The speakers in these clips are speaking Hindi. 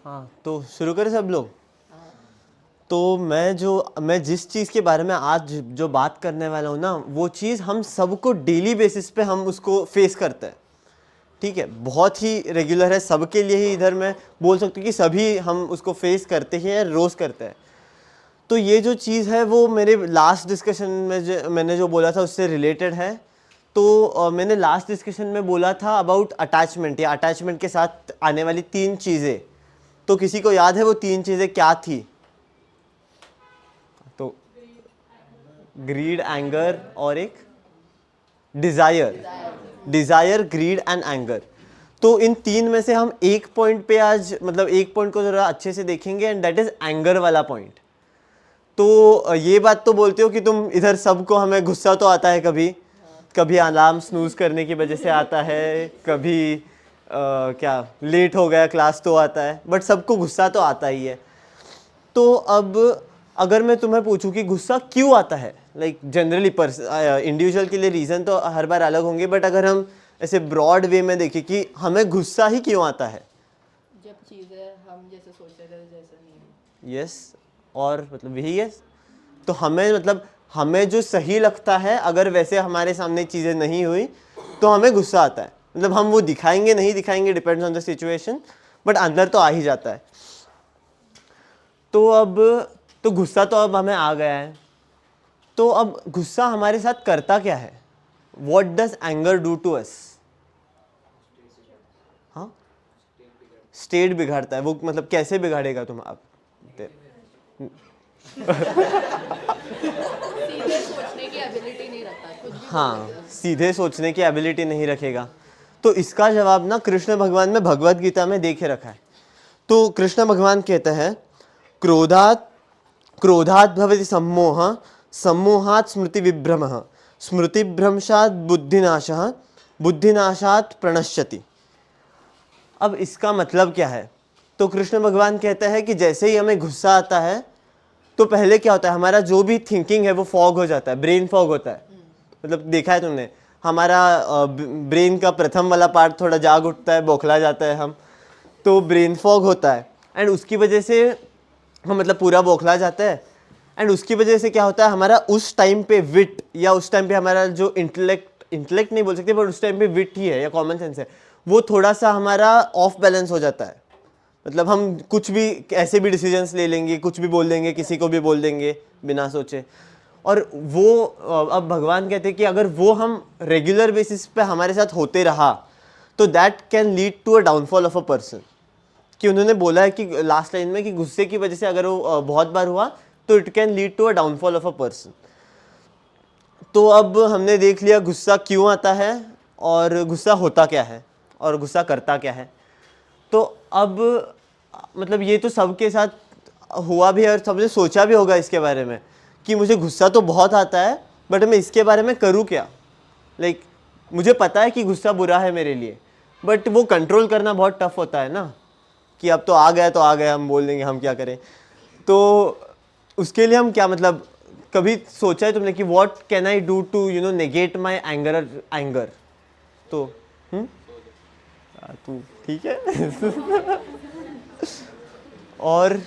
हाँ, तो शुरू करें सब लोग। तो मैं जिस चीज़ के बारे में आज जो बात करने वाला हूँ ना, वो चीज़ हम सबको डेली बेसिस पे हम उसको फेस करते हैं। ठीक है, बहुत ही रेगुलर है सबके लिए ही। इधर मैं बोल सकता हूँ कि सभी हम उसको फेस करते हैं, रोज़ करते हैं। तो ये जो चीज़ है वो मेरे लास्ट डिस्कशन में मैंने जो बोला था उससे रिलेटेड है। तो मैंने लास्ट डिस्कशन में बोला था अबाउट अटैचमेंट, या अटैचमेंट के साथ आने वाली 3 चीज़ें। तो किसी को याद है वो 3 चीज़ें क्या थी? तो ग्रीड, एंगर और एक डिज़ायर, ग्रीड एंड एंगर। तो इन 3 में से हम एक पॉइंट पे आज मतलब एक पॉइंट को ज़रा अच्छे से देखेंगे, एंड दैट इज़ एंगर वाला पॉइंट। तो ये बात तो बोलते हो कि तुम इधर सबको, हमें गुस्सा तो आता है कभी कभी, अलार्म स्नूज करने की वजह से आता है, कभी क्या लेट हो गया क्लास तो आता है, बट सबको गुस्सा तो आता ही है। तो अब अगर मैं तुम्हें पूछूं कि गुस्सा क्यों आता है, लाइक जनरली इंडिविजुअल के लिए रीज़न तो हर बार अलग होंगे, बट अगर हम ऐसे ब्रॉड वे में देखें कि हमें गुस्सा ही क्यों आता है? जब चीज़ें हम जैसे सोचते थे जैसा नहीं। यस, और मतलब यही है। तो हमें मतलब हमें जो सही लगता है, अगर वैसे हमारे सामने चीज़ें नहीं हुई तो हमें गुस्सा आता है। मतलब हम वो दिखाएंगे नहीं दिखाएंगे, depends on the situation, but अंदर तो आ ही जाता है। तो गुस्सा तो अब हमें आ गया है। तो अब गुस्सा हमारे साथ करता क्या है? What does anger do to us? हाँ, स्टेट बिगाड़ता है वो। मतलब कैसे बिगाड़ेगा तुम आप? सीधे सोचने की एबिलिटी नहीं रखता, कुछ भी हाँ, सीधे सोचने की एबिलिटी नहीं रखेगा। तो इसका जवाब ना कृष्ण भगवान में भगवत गीता में देखे रखा है। तो कृष्ण भगवान कहते हैं, क्रोधात क्रोधात भवति सम्मोह, सम्मोहात् स्मृति विभ्रमः, स्मृति भ्रंशात् बुद्धिनाशः, बुद्धिनाशात् प्रणश्यति। अब इसका मतलब क्या है? तो कृष्ण भगवान कहते हैं कि जैसे ही हमें गुस्सा आता है तो पहले क्या होता है, हमारा जो भी थिंकिंग है वो फॉग हो जाता है, ब्रेन फॉग होता है। मतलब देखा है तुमने, हमारा ब्रेन का प्रथम वाला पार्ट थोड़ा जाग उठता है, बौखला जाता है हम, तो ब्रेन फॉग होता है। एंड उसकी वजह से हम मतलब पूरा बौखला जाता है। एंड उसकी वजह से क्या होता है, हमारा उस टाइम पे विट, या उस टाइम पे हमारा जो इंटेलेक्ट नहीं बोल सकते, बट उस टाइम पे विट ही है या कॉमन सेंस है, वो थोड़ा सा हमारा ऑफ बैलेंस हो जाता है। मतलब हम कुछ भी ऐसे भी डिसीजंस ले लेंगे, कुछ भी बोल देंगे, किसी को भी बोल देंगे बिना सोचे। और वो अब भगवान कहते हैं कि अगर वो हम रेगुलर बेसिस पे हमारे साथ होते रहा तो that can lead to a downfall of a person. कि उन्होंने बोला है कि लास्ट लाइन में कि गुस्से की वजह से अगर वो बहुत बार हुआ तो it can lead to a downfall of a person. तो अब हमने देख लिया गुस्सा क्यों आता है, और गुस्सा होता क्या है, और गुस्सा करता क्या है। तो अब मतलब ये तो सबके साथ हुआ भी है और सबने सोचा भी होगा इसके बारे में कि मुझे गुस्सा तो बहुत आता है, बट मैं इसके बारे में करूँ क्या? लाइक मुझे पता है कि गुस्सा बुरा है मेरे लिए, बट वो कंट्रोल करना बहुत टफ होता है ना, कि अब तो आ गया तो आ गया, हम बोल देंगे, हम क्या करें। तो उसके लिए हम क्या, मतलब कभी सोचा है तुमने कि what can I do to negate my anger? तो तू ठीक है। और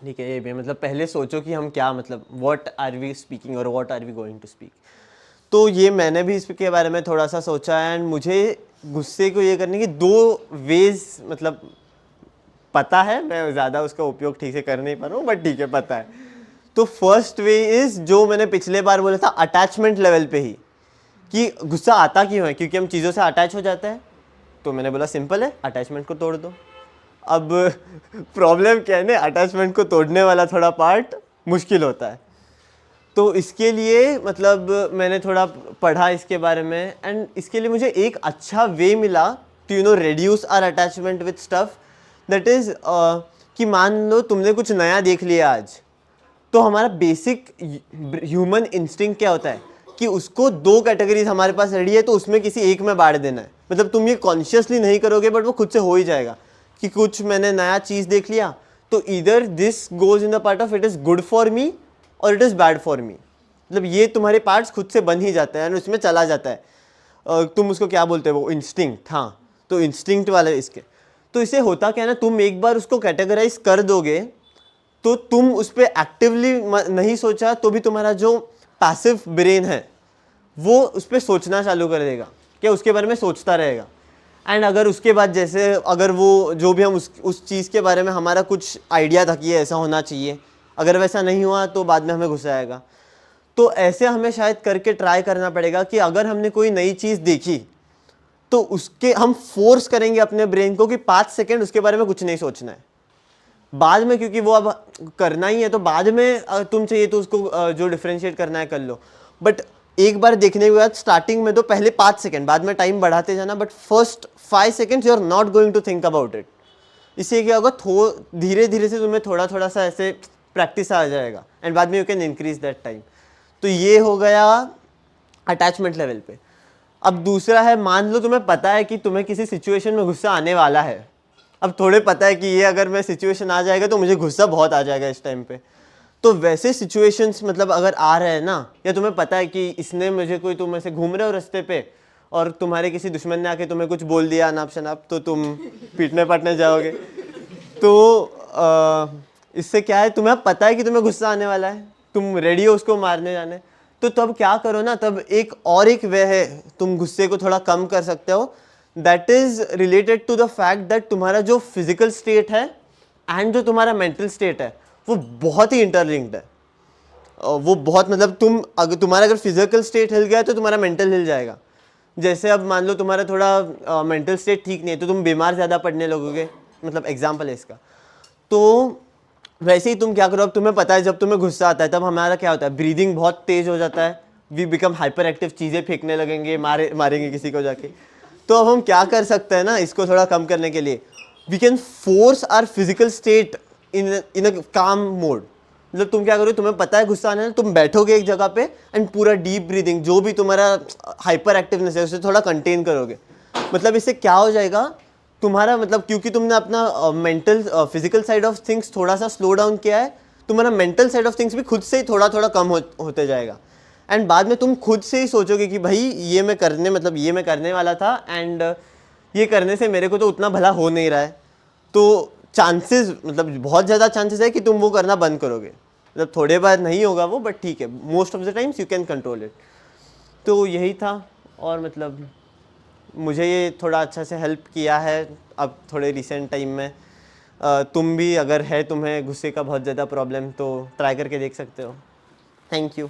ठीक है, ये भी मतलब पहले सोचो कि हम क्या, मतलब व्हाट आर वी स्पीकिंग और what are we going to speak. तो ये मैंने भी इसके बारे में थोड़ा सा सोचा है, एंड मुझे गुस्से को ये करने की 2 वेज मतलब पता है। मैं ज़्यादा उसका उपयोग ठीक से कर नहीं पा रहा हूँ, बट ठीक है, पता है। तो फर्स्ट वे इज़ जो मैंने पिछले बार बोला था, अटैचमेंट लेवल पे ही, कि गुस्सा आता क्यों है, क्योंकि हम चीज़ों से अटैच हो जाते हैं। तो मैंने बोला सिंपल है, अटैचमेंट को तोड़ दो। अब प्रॉब्लम क्या है ना, अटैचमेंट को तोड़ने वाला थोड़ा पार्ट मुश्किल होता है। तो इसके लिए मतलब मैंने थोड़ा पढ़ा इसके बारे में, एंड इसके लिए मुझे एक अच्छा वे मिला to reduce our attachment with stuff. That is कि मान लो तुमने कुछ नया देख लिया आज, तो हमारा बेसिक ह्यूमन इंस्टिंक्ट क्या होता है कि उसको 2 कैटेगरीज हमारे पास रेडी है, तो उसमें किसी एक में बांट देना है। मतलब तुम ये कॉन्शियसली नहीं करोगे, बट वो खुद से हो ही जाएगा कि कुछ मैंने नया चीज़ देख लिया, तो इधर this goes in the part of it is good for me और it is bad for me. मतलब ये तुम्हारे पार्ट्स खुद से बन ही जाते हैं और उसमें चला जाता है। तुम उसको क्या बोलते हो, वो इंस्टिंक्ट, हाँ, तो इंस्टिंक्ट वाले इसके। तो इसे होता क्या है ना, तुम एक बार उसको कैटेगराइज कर दोगे तो तुम उस पर एक्टिवली नहीं सोचा तो भी तुम्हारा जो पैसिव ब्रेन है वो उस पर सोचना चालू कर देगा, क्या उसके बारे में सोचता रहेगा। एंड अगर उसके बाद जैसे अगर वो जो भी हम उस चीज़ के बारे में हमारा कुछ आइडिया था कि ये ऐसा होना चाहिए, अगर वैसा नहीं हुआ तो बाद में हमें गुस्सा आएगा। तो ऐसे हमें शायद करके ट्राई करना पड़ेगा कि अगर हमने कोई नई चीज़ देखी तो उसके हम फोर्स करेंगे अपने ब्रेन को कि 5 सेकंड उसके बारे में कुछ नहीं सोचना है। बाद में क्योंकि वो अब करना ही है तो बाद में तुम चाहिए तो उसको जो डिफरेंशिएट करना है कर लो, बट एक बार देखने के बाद स्टार्टिंग में तो पहले 5 सेकंड, बाद में टाइम बढ़ाते जाना, but first 5 seconds you are not going to think about it. इससे क्या होगा, धीरे धीरे से तुम्हें थोड़ा थोड़ा सा ऐसे प्रैक्टिस आ जाएगा एंड बाद में you can increase that time. तो ये हो गया अटैचमेंट लेवल पे। अब दूसरा है, मान लो तुम्हें पता है कि तुम्हें किसी सिचुएशन में गुस्सा आने वाला है, अब थोड़े पता है कि ये अगर मैं सिचुएशन आ जाएगा तो मुझे गुस्सा बहुत आ जाएगा इस टाइम पे। तो वैसे सिचुएशंस मतलब अगर आ रहे हैं ना, या तुम्हें पता है कि इसने मुझे कोई, तुम ऐसे घूम रहे हो रास्ते पे और तुम्हारे किसी दुश्मन ने आके तुम्हें कुछ बोल दिया अनाप शनाप, तो तुम पीटने पटने जाओगे। तो इससे क्या है, तुम्हें पता है कि तुम्हें गुस्सा आने वाला है, तुम रेडी हो उसको मारने जाने, तो तब क्या करो ना, तब एक वे है तुम गुस्से को थोड़ा कम कर सकते हो, that is related to the fact that तुम्हारा जो फिजिकल स्टेट है एंड जो तुम्हारा मेंटल स्टेट है वो बहुत ही इंटरलिंक्ड है। वो बहुत मतलब तुम्हारा अगर फिजिकल स्टेट हिल गया तो तुम्हारा मेंटल हिल जाएगा। जैसे अब मान लो तुम्हारा थोड़ा मेंटल स्टेट ठीक नहीं है तो तुम बीमार ज़्यादा पड़ने लगोगे, मतलब एग्जाम्पल है इसका। तो वैसे ही तुम क्या करो, अब तुम्हें पता है जब तुम्हें गुस्सा आता है तब हमारा क्या होता है, ब्रीदिंग बहुत तेज हो जाता है, वी बिकम हाइपर एक्टिव, चीज़ें फेंकने लगेंगे, मारेंगे किसी को जाके। तो अब हम क्या कर सकते हैं ना, इसको थोड़ा कम करने के लिए, we can force our physical state in a calm mode. मतलब तुम क्या करोगे, तुम्हें पता है गुस्सा आना है, तुम बैठोगे एक जगह पे एंड पूरा डीप ब्रीदिंग, जो भी तुम्हारा हाइपर एक्टिवनेस है उसे थोड़ा कंटेन करोगे। मतलब इससे क्या हो जाएगा तुम्हारा, मतलब क्योंकि तुमने अपना mental physical side of things थोड़ा सा स्लो डाउन किया है, तुम्हारा मेंटल साइड ऑफ थिंग्स भी खुद से ही थोड़ा थोड़ा कम होते जाएगा। एंड बाद में तुम खुद से ही सोचोगे कि भाई ये मैं करने वाला था एंड ये करने से मेरे को तो उतना भला हो नहीं रहा है। तो चांसेस, मतलब बहुत ज़्यादा चांसेस है कि तुम वो करना बंद करोगे। मतलब थोड़े बार नहीं होगा वो, बट ठीक है, most of the times you can control it. तो यही था, और मतलब मुझे ये थोड़ा अच्छा से हेल्प किया है अब थोड़े रिसेंट टाइम में। तुम भी अगर है तुम्हें गुस्से का बहुत ज़्यादा प्रॉब्लम तो ट्राई करके देख सकते हो। Thank you.